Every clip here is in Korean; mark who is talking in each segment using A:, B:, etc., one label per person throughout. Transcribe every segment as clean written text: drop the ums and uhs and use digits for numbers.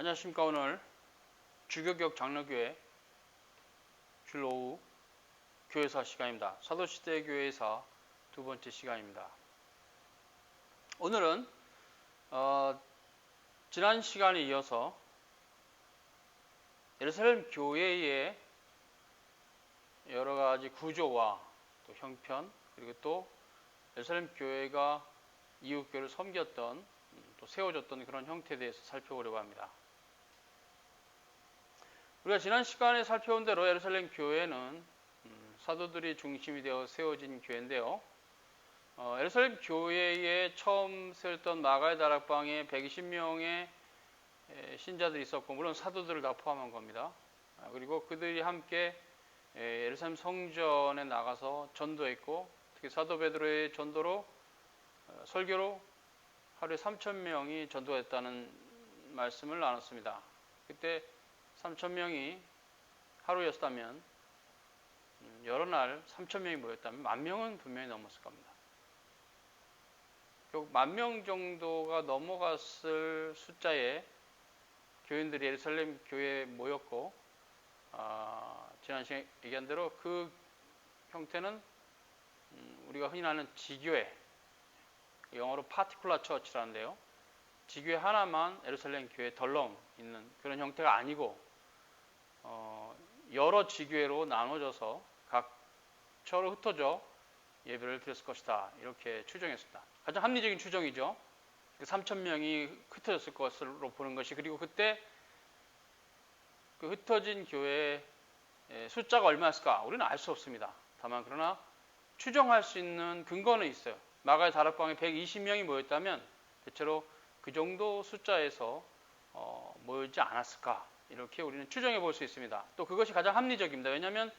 A: 안녕하십니까. 오늘 주교격 장로교회 주일 오후 교회사 시간입니다. 사도시대 교회사 두 번째 시간입니다. 오늘은 지난 시간에 이어서 예루살렘 교회의 여러 가지 구조와 또 형편, 그리고 또 예루살렘 교회가 이웃교회를 섬겼던 또 세워졌던 그런 형태에 대해서 살펴보려고 합니다. 우리가 지난 시간에 살펴본 대로 예루살렘 교회는 사도들이 중심이 되어 세워진 교회인데요. 예루살렘 교회에 처음 세웠던 마가의 다락방에 120명의 신자들이 있었고, 물론 사도들을 다 포함한 겁니다. 그리고 그들이 함께 예루살렘 성전에 나가서 전도했고, 특히 사도 베드로의 전도로 설교로 하루에 3,000명이 전도했다는 말씀을 나눴습니다. 그때 3,000명이 하루였다면, 여러 날 3,000명이 모였다면 10,000명은 분명히 넘었을 겁니다. 결국 10,000명 정도가 넘어갔을 숫자의 교인들이 예루살렘 교회에 모였고, 지난 시간에 얘기한 대로 그 형태는 우리가 흔히 아는 지교회, 영어로 particular church라는데요. 지교회 하나만 예루살렘 교회에 덜렁 있는 그런 형태가 아니고, 여러 지교회로 나눠져서 각처로 흩어져 예배를 드렸을 것이다, 이렇게 추정했습니다. 가장 합리적인 추정이죠. 3,000명이 흩어졌을 것으로 보는 것이, 그리고 그때 그 흩어진 교회의 숫자가 얼마였을까? 우리는 알 수 없습니다. 다만 그러나 추정할 수 있는 근거는 있어요. 마가의 다락방에 120명이 모였다면 대체로 그 정도 숫자에서 모이지 않았을까, 이렇게 우리는 추정해 볼 수 있습니다. 또 그것이 가장 합리적입니다. 왜냐하면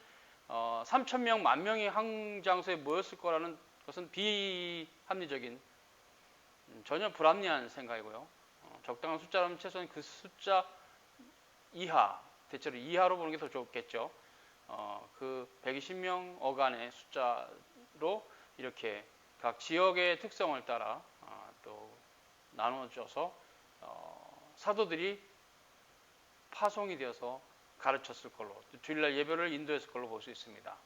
A: 3,000명, 10,000명이 한 장소에 모였을 거라는 것은 비합리적인, 전혀 불합리한 생각이고요. 적당한 숫자라면 최소한 그 숫자 이하, 대체로 이하로 보는 게 더 좋겠죠. 그 120명 어간의 숫자로 이렇게 각 지역의 특성을 따라 또 나눠져서 사도들이 파송이 되어서 가르쳤을 걸로, 주일날 예배를 인도했을 걸로 볼 수 있습니다.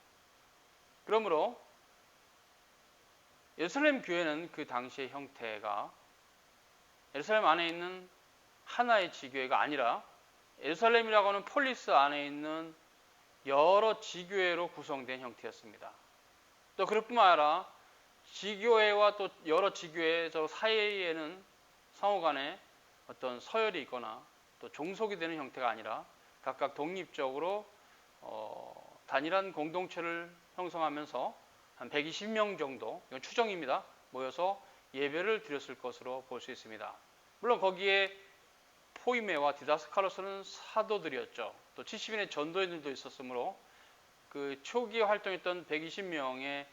A: 그러므로 예루살렘 교회는 그 당시의 형태가 예루살렘 안에 있는 하나의 지교회가 아니라 예루살렘이라고 하는 폴리스 안에 있는 여러 지교회로 구성된 형태였습니다. 또 그럴 뿐만 아니라 지교회와 또 여러 지교회 저 사이에는 상호간에 어떤 서열이 있거나 또 종속이 되는 형태가 아니라 각각 독립적으로 단일한 공동체를 형성하면서 한 120명 정도, 이건 추정입니다, 모여서 예배를 드렸을 것으로 볼 수 있습니다. 물론 거기에 포이메와 디다스칼로스는 사도들이었죠. 또 70인의 전도인들도 있었으므로 그 초기에 활동했던 120명의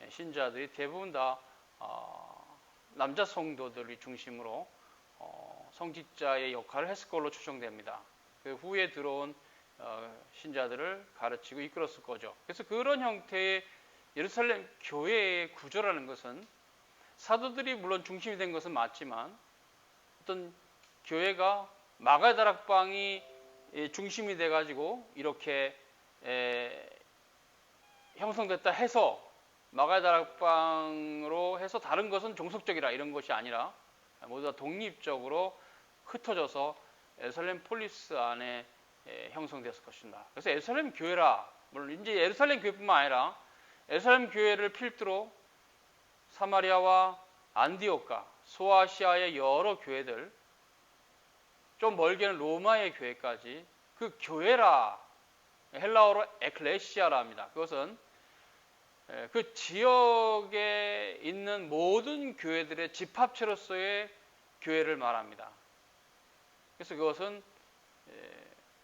A: 신자들이 대부분 다 남자 성도들이 중심으로 성직자의 역할을 했을 걸로 추정됩니다. 그 후에 들어온 신자들을 가르치고 이끌었을 거죠. 그래서 그런 형태의 예루살렘 교회의 구조라는 것은 사도들이 물론 중심이 된 것은 맞지만, 어떤 교회가 마가의 다락방이 중심이 돼가지고 이렇게 형성됐다 해서 마가의 다락방으로 해서 다른 것은 종속적이라, 이런 것이 아니라 모두 다 독립적으로 흩어져서 예루살렘 폴리스 안에 형성되었을 것입니다. 그래서 예루살렘 교회라, 물론 이제 예루살렘 교회뿐만 아니라 예루살렘 교회를 필두로 사마리아와 안디옥과 소아시아의 여러 교회들, 좀 멀게는 로마의 교회까지 그 교회라, 헬라어로 에클레시아라 합니다. 그것은 그 지역에 있는 모든 교회들의 집합체로서의 교회를 말합니다. 그래서 그것은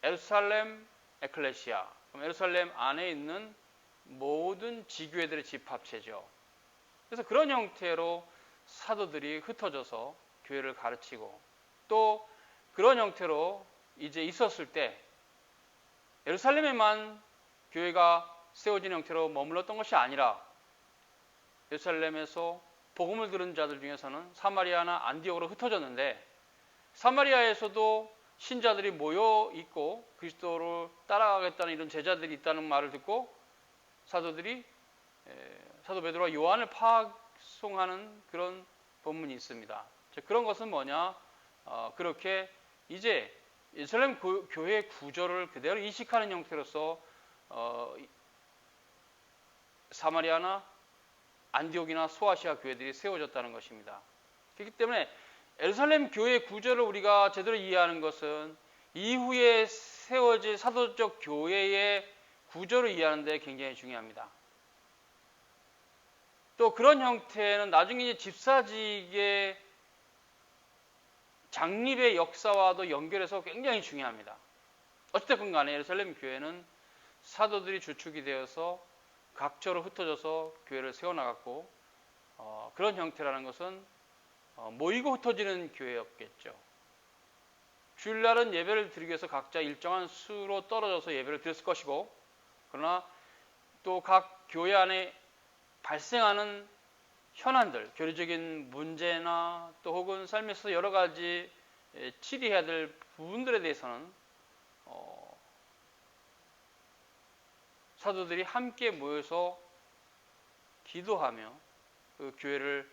A: 예루살렘 에클레시아, 그럼 예루살렘 안에 있는 모든 지교회들의 집합체죠. 그래서 그런 형태로 사도들이 흩어져서 교회를 가르치고, 또 그런 형태로 이제 있었을 때 예루살렘에만 교회가 세워진 형태로 머물렀던 것이 아니라 예루살렘에서 복음을 들은 자들 중에서는 사마리아나 안디옥으로 흩어졌는데, 사마리아에서도 신자들이 모여 있고 그리스도를 따라가겠다는 이런 제자들이 있다는 말을 듣고 사도들이 사도 베드로와 요한을 파송하는 그런 본문이 있습니다. 그런 것은 뭐냐? 그렇게 이제 예루살렘 교회 구조를 그대로 이식하는 형태로서 사마리아나 안디옥이나 소아시아 교회들이 세워졌다는 것입니다. 그렇기 때문에 예루살렘 교회 구조를 우리가 제대로 이해하는 것은 이후에 세워질 사도적 교회의 구조를 이해하는 데 굉장히 중요합니다. 또 그런 형태는 나중에 이제 집사직의 장립의 역사와도 연결해서 굉장히 중요합니다. 어쨌든 간에 예루살렘 교회는 사도들이 주축이 되어서 각처로 흩어져서 교회를 세워나갔고 그런 형태라는 것은 모이고 흩어지는 교회였겠죠. 주일날은 예배를 드리기 위해서 각자 일정한 수로 떨어져서 예배를 드렸을 것이고 그러나 또 각 교회 안에 발생하는 현안들, 교리적인 문제나 또 혹은 삶에서 여러 가지 치리해야 될 부분들에 대해서는 사도들이 함께 모여서 기도하며 그 교회를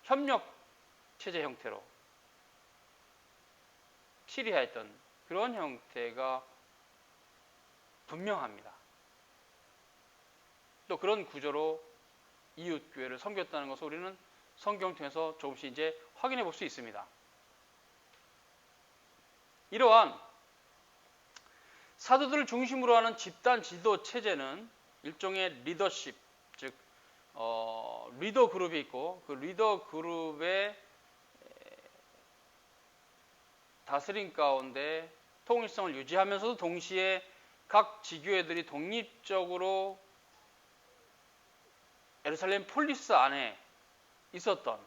A: 협력 체제 형태로 치리하였던 그런 형태가 분명합니다. 또 그런 구조로 이웃 교회를 섬겼다는 것을 우리는 성경을 통해서 조금씩 이제 확인해 볼 수 있습니다. 이러한 사도들을 중심으로 하는 집단 지도 체제는 일종의 리더십, 즉 리더 그룹이 있고 그 리더 그룹의 다스림 가운데 통일성을 유지하면서도 동시에 각 지교회들이 독립적으로 예루살렘 폴리스 안에 있었던,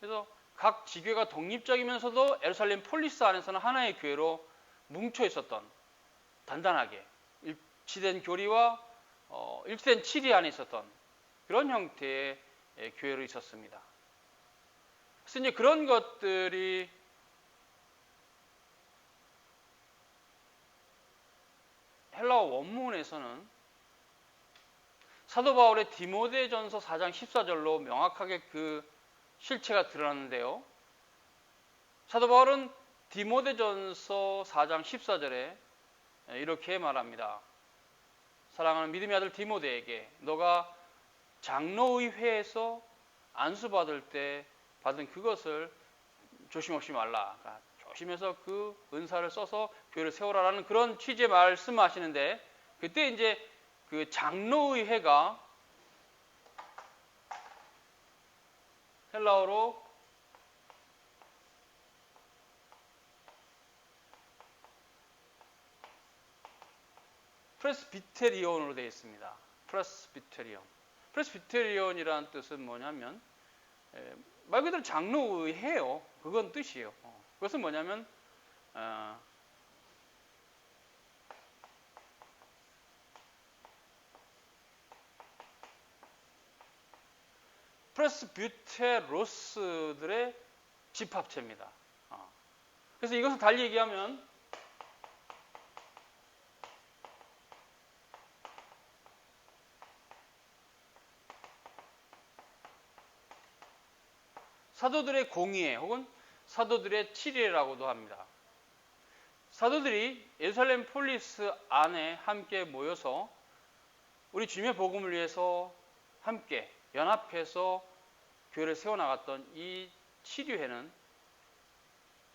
A: 그래서 각 지교회가 독립적이면서도 예루살렘 폴리스 안에서는 하나의 교회로 뭉쳐 있었던, 단단하게 일치된 교리와 일치된 치리 안에 있었던 그런 형태의 교회로 있었습니다. 그래서 이제 그런 것들이 헬라어 원문에서는 사도 바울의 디모데전서 4장 14절로 명확하게 그 실체가 드러났는데요. 사도 바울은 디모데전서 4장 14절에 이렇게 말합니다. 사랑하는 믿음의 아들 디모데에게 너가 장로의 회에서 안수받을 때 받은 그것을 조심없이 말라. 그러니까 조심해서 그 은사를 써서 교회를 세우라라는 그런 취지의 말씀하시는데, 그때 이제 그 장로의 회가 헬라어로 프레스비테리온으로 되어 있습니다. 프레스비테리온이라는 뜻은 뭐냐면 말 그대로 장로의회예요. 그건 뜻이에요. 그것은 뭐냐면 프레스비테로스들의 집합체입니다. 그래서 이것을 달리 얘기하면 사도들의 공의회 혹은 사도들의 치리라고도 합니다. 사도들이 예루살렘 폴리스 안에 함께 모여서 우리 주님의 복음을 위해서 함께 연합해서 교회를 세워나갔던 이 치리회는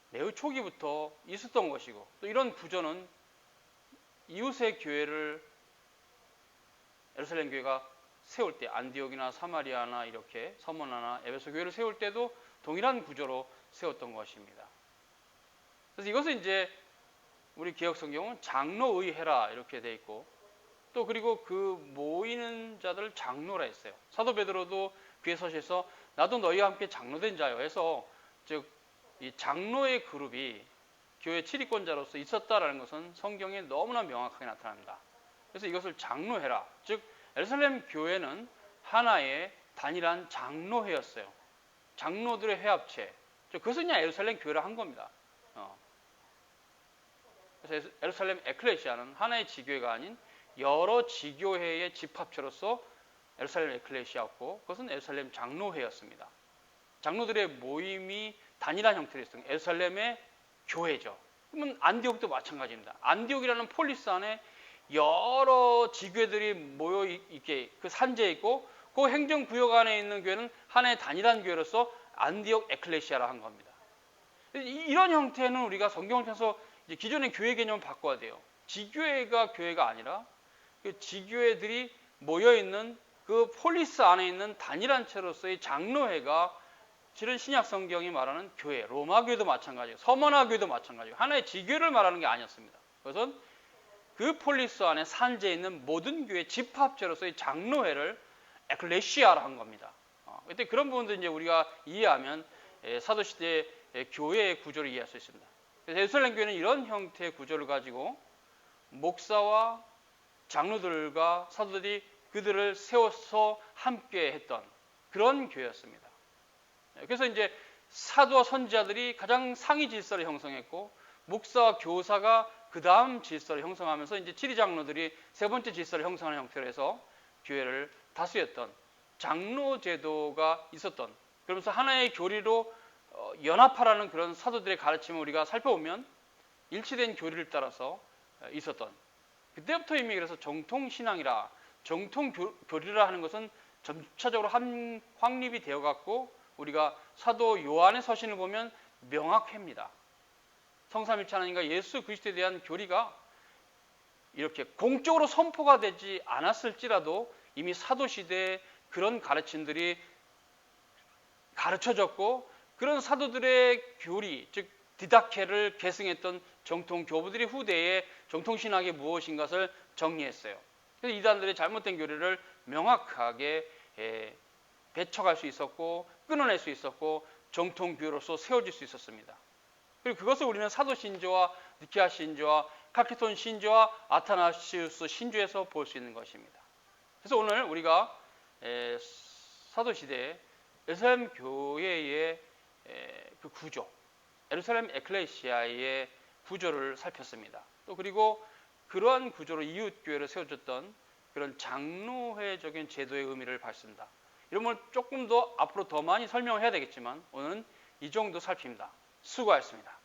A: 매우 초기부터 있었던 것이고, 또 이런 구조는 이웃의 교회를 예루살렘 교회가 세울 때 안디옥이나 사마리아나 이렇게 서머나나 에베소 교회를 세울 때도 동일한 구조로 세웠던 것입니다. 그래서 이것은 이제 우리 기억 성경은 장로의회라 이렇게 돼 있고, 또 그리고 그 모이는 자들을 장로라 했어요. 사도 베드로도 그의 서시에서 나도 너희와 함께 장로된 자요 해서, 즉 이 장로의 그룹이 교회 치리권자로서 있었다라는 것은 성경에 너무나 명확하게 나타납니다. 그래서 이것을 장로회라, 즉 예루살렘 교회는 하나의 단일한 장로회였어요. 장로들의 회합체. 그것은 그냥 예루살렘 교회를 한 겁니다. 그래서 예루살렘 에클레시아는 하나의 지교회가 아닌 여러 지교회의 집합체로서 예루살렘 에클레시아였고, 그것은 예루살렘 장로회였습니다. 장로들의 모임이 단일한 형태로 있었던 예루살렘의 교회죠. 그러면 안디옥도 마찬가지입니다. 안디옥이라는 폴리스 안에 여러 지교회들이 모여 있게 그 산재에 있고, 그 행정구역 안에 있는 교회는 하나의 단일한 교회로서 안디옥 에클레시아라 한 겁니다. 이런 형태는 우리가 성경을 통해서 기존의 교회 개념을 바꿔야 돼요. 지교회가 교회가 아니라 그 지교회들이 모여 있는 그 폴리스 안에 있는 단일한 체로서의 장로회가 실은 신약 성경이 말하는 교회, 로마 교회도 마찬가지고 서머나 교회도 마찬가지고 하나의 지교회를 말하는 게 아니었습니다. 그것은 그 폴리스 안에 산재에 있는 모든 교회 집합체로서의 장로회를 에클레시아라 한 겁니다. 그때 그런 부분들 이제 우리가 이해하면 사도 시대의 교회의 구조를 이해할 수 있습니다. 그래서 예루살렘 교회는 이런 형태의 구조를 가지고 목사와 장로들과 사도들이 그들을 세워서 함께 했던 그런 교회였습니다. 그래서 이제 사도와 선지자들이 가장 상위 질서를 형성했고, 목사와 교사가 그 다음 질서를 형성하면서 이제 지리장로들이 세 번째 질서를 형성하는 형태로 해서 교회를 다스렸던 장로 제도가 있었던, 그러면서 하나의 교리로 연합하라는 그런 사도들의 가르침을 우리가 살펴보면 일치된 교리를 따라서 있었던, 그때부터 이미 그래서 정통신앙이라 정통교리라 하는 것은 점차적으로 확립이 되어갔고, 우리가 사도 요한의 서신을 보면 명확합니다. 성삼일체 하나님과 예수 그리스도에 대한 교리가 이렇게 공적으로 선포가 되지 않았을지라도 이미 사도 시대에 그런 가르침들이 가르쳐졌고, 그런 사도들의 교리, 즉 디다케를 계승했던 정통 교부들이 후대에 정통신학이 무엇인가를 정리했어요. 그래서 이단들의 잘못된 교리를 명확하게 배척할 수 있었고, 끊어낼 수 있었고, 정통교로서 세워질 수 있었습니다. 그리고 그것을 우리는 사도 신조와 니케아 신조와 칼케돈 신조와 아타나시우스 신조에서 볼 수 있는 것입니다. 그래서 오늘 우리가 사도 시대에 예루살렘 교회의 그 구조, 예루살렘 에클레시아의 구조를 살폈습니다. 또 그리고 그러한 구조로 이웃 교회를 세워줬던 그런 장로회적인 제도의 의미를 봤습니다. 이런 걸 조금 더 앞으로 더 많이 설명을 해야 되겠지만 오늘은 이 정도 살핍니다. 수고하셨습니다.